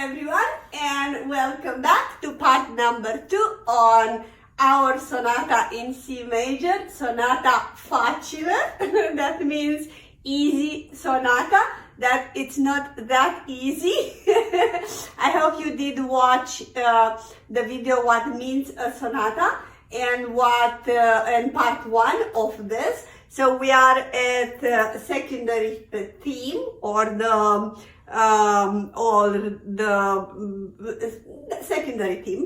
everyone, and welcome back to part number 2 on our sonata in C major, sonata facile. That means easy sonata, that it's not that easy. I hope you did watch the video what means a sonata and and part 1 of this. So we are at secondary theme or the secondary theme.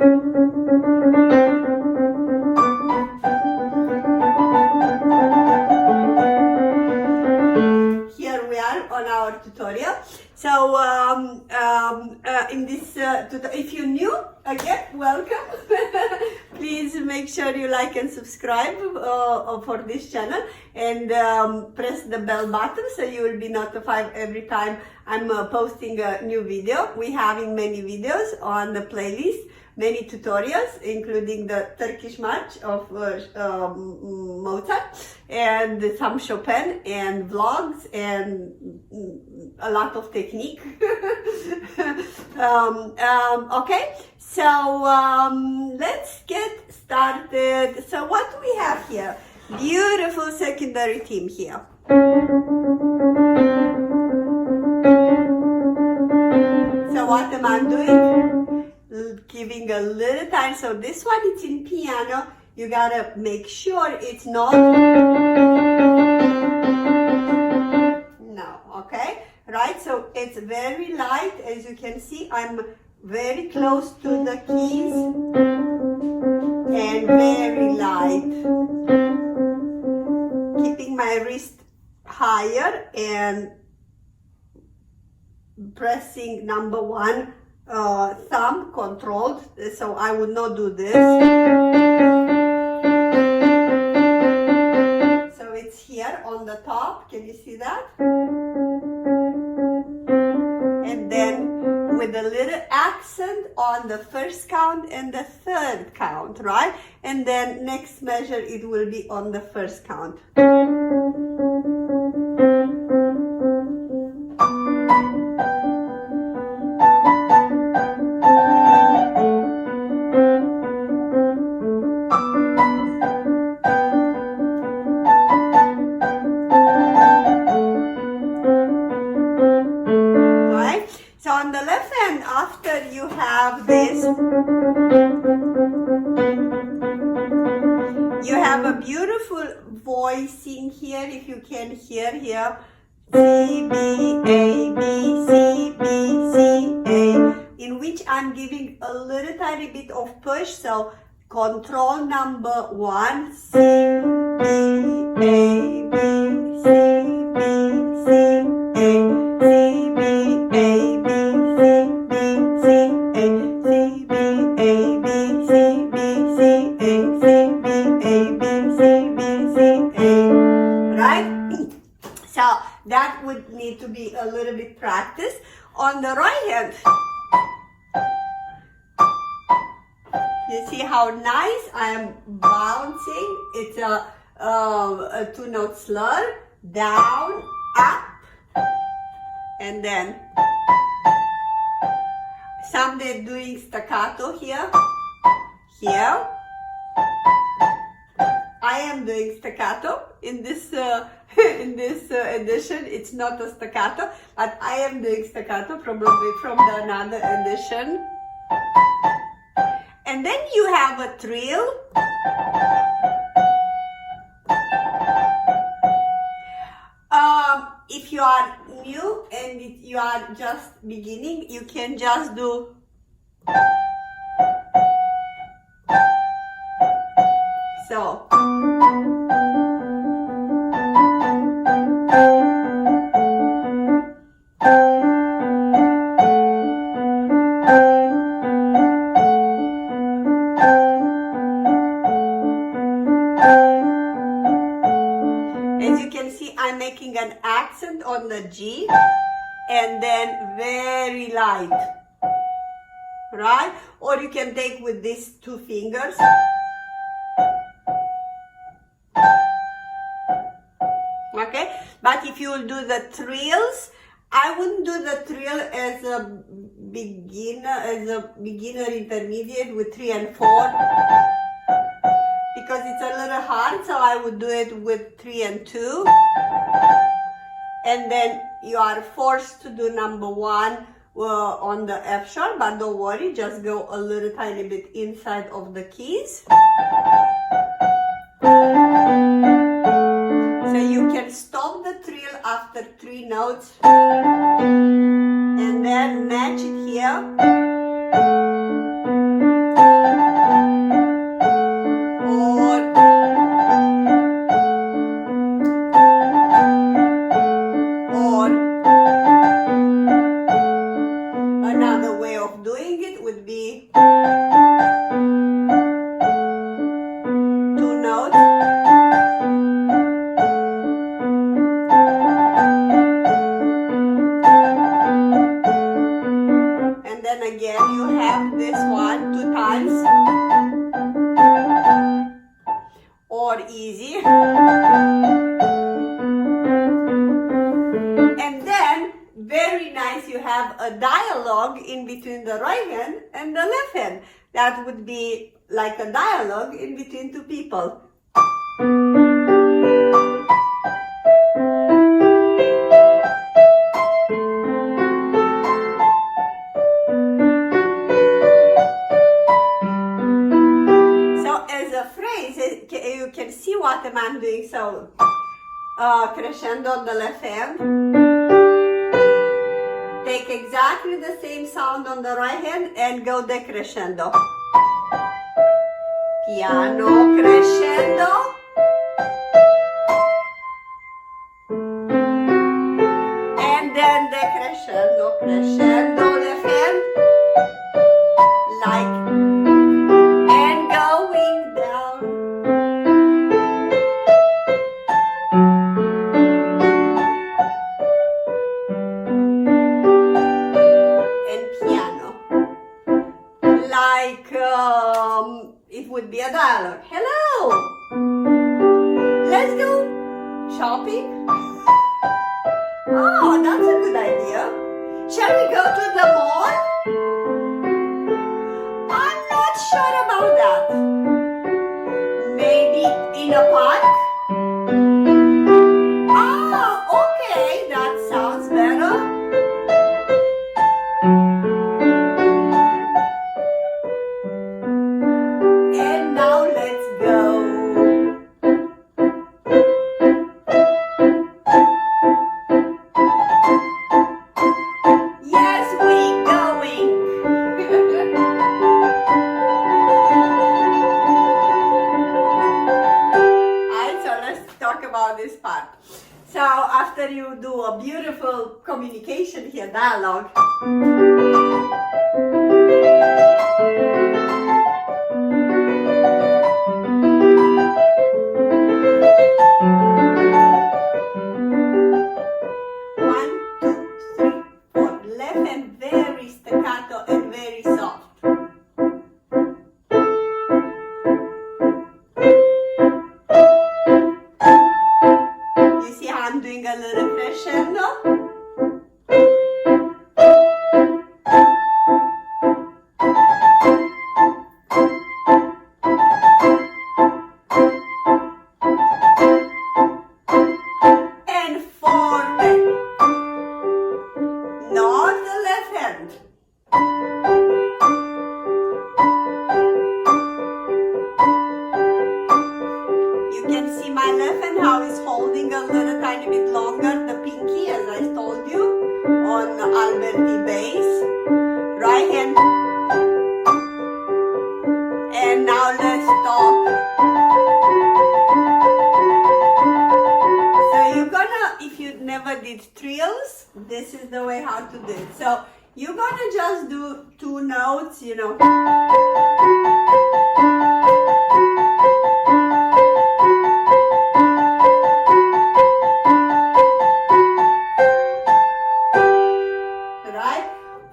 Here we are on our tutorial. So in this if you're new, again, welcome. Please make sure you like and subscribe for this channel, and press the bell button so you will be notified every time I'm posting a new video. We're having many videos on the playlist, many tutorials, including the Turkish March of Mozart, and some Chopin, and vlogs, and a lot of technique. Okay, so let's get started. So what do we have here? Beautiful secondary theme here. So what am I doing? Giving a little time. So this one, it's in piano. You gotta make sure it's not. No, okay? Right? So it's very light. As you can see, I'm very close to the keys and very light. Keeping my wrist higher and pressing number 1 thumb controlled, so I would not do this. So it's here on the top, can you see that? And then with a little accent on the first count and the third count, right? And then next measure it will be on the first count. You have a beautiful voicing here, if you can hear here. C, B, A, B, C, B, C, A, in which I'm giving a little tiny bit of push. So control number 1, C, B, A, B, C, B, C, A, C, B, A, B, C, B, C, A, C, B, A, B, C, B, C, A, C, B, A, B, C, B, C, A. Right? So that would need to be a little bit practice. On the right hand, you see how nice I am bouncing. It's a 2-note slur, down, up, and then some they're doing staccato here, here. I am doing staccato in this edition. It's not a staccato, but I am doing staccato probably from another edition. And then you have a trill. If you are new and you are just beginning, you can just do so. As you can see, I'm making an accent on the G and then very light, right? Or you can take with these 2 fingers. Okay, but if you will do the trills, I wouldn't do the trill as a beginner intermediate with 3 and 4 because it's a little hard, so I would do it with 3 and 2. And then you are forced to do number 1 on the F sharp, but don't worry, just go a little tiny bit inside of the keys. So you can stop the trill after 3 notes and then match it here. Or another way of doing it would be 2 notes. Again, you have this one 2 times, or easy, and then very nice, you have a dialogue in between the right hand and the left hand. That would be like a dialogue in between 2 people. You can see what I'm doing. So crescendo on the left hand, take exactly the same sound on the right hand and go decrescendo, piano crescendo, and then decrescendo, crescendo left hand, like, and going down. It would be a dialogue. Hello! Let's go shopping? Oh, that's a good idea. Shall we go to the mall? I'm not sure about that. Maybe in a park? Ah, okay, that sounds better. This part. So after you do a beautiful communication here, dialogue, one, two, three, four, left hand very staccato and very soft. I'm doing a little crescendo. And forward. Not the left hand. You can see my left hand how it's holding a little tiny bit longer, the pinky, as I told you, on the Alberti bass. Right hand. And now let's talk. So you're gonna, if you never did trills, this is the way how to do it. So you're gonna just do 2 notes, you know.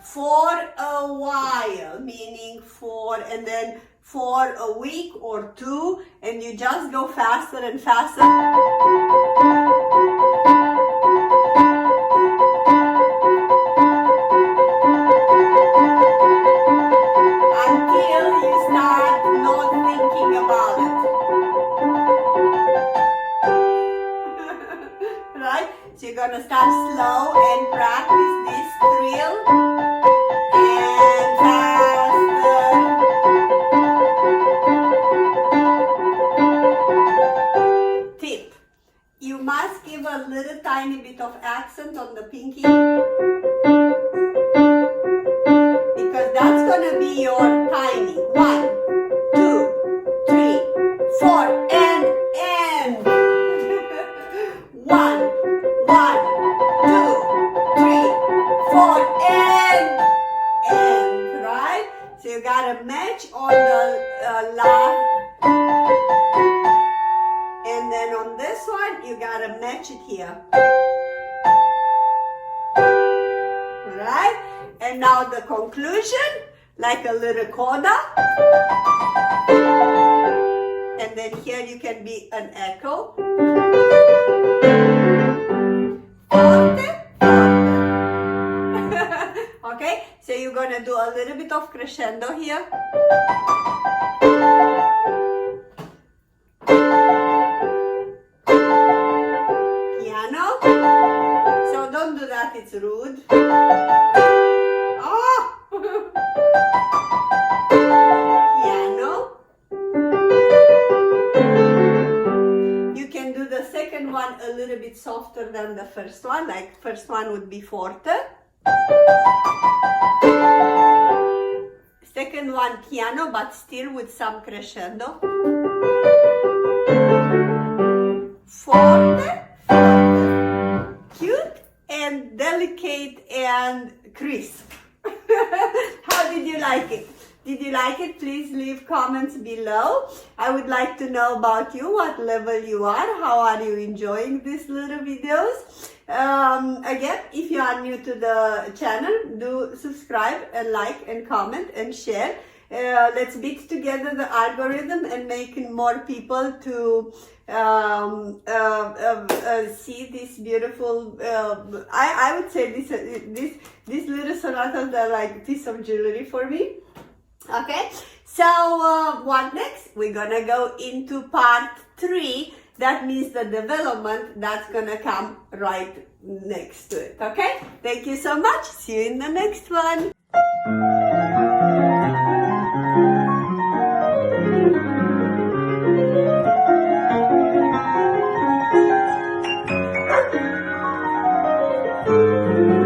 For a while, meaning and then for a week or 2, and you just go faster and faster. you're gonna start slow and practice this trill and faster. Tip: you must give a little tiny bit of accent on the pinky, because that's gonna be your timing. 1, 2, 3, 4, and end. 1, 1, 2, 3, 4, and end. Right? So you gotta match on the last. And then on this one, you gotta match it here. Alright? And now the conclusion, like a little coda. And then here you can be an echo. Forte, forte. Okay? So you're gonna do a little bit of crescendo here. It's rude. Oh! Piano. You can do the second one a little bit softer than the first one, like first one would be forte. Second one piano, but still with some crescendo. Forte. And delicate and crisp. How did you like it? Did you like it? Please leave comments below. I would like to know about you, what level you are, how are you enjoying these little videos. Again, if you are new to the channel, do subscribe and like and comment and share. Let's beat together the algorithm and making more people to see this beautiful. I would say these little sonatas are like a piece of jewelry for me. Okay, so what next? We're gonna go into part 3. That means the development that's gonna come right next to it. Okay, thank you so much. See you in the next one. Thank you.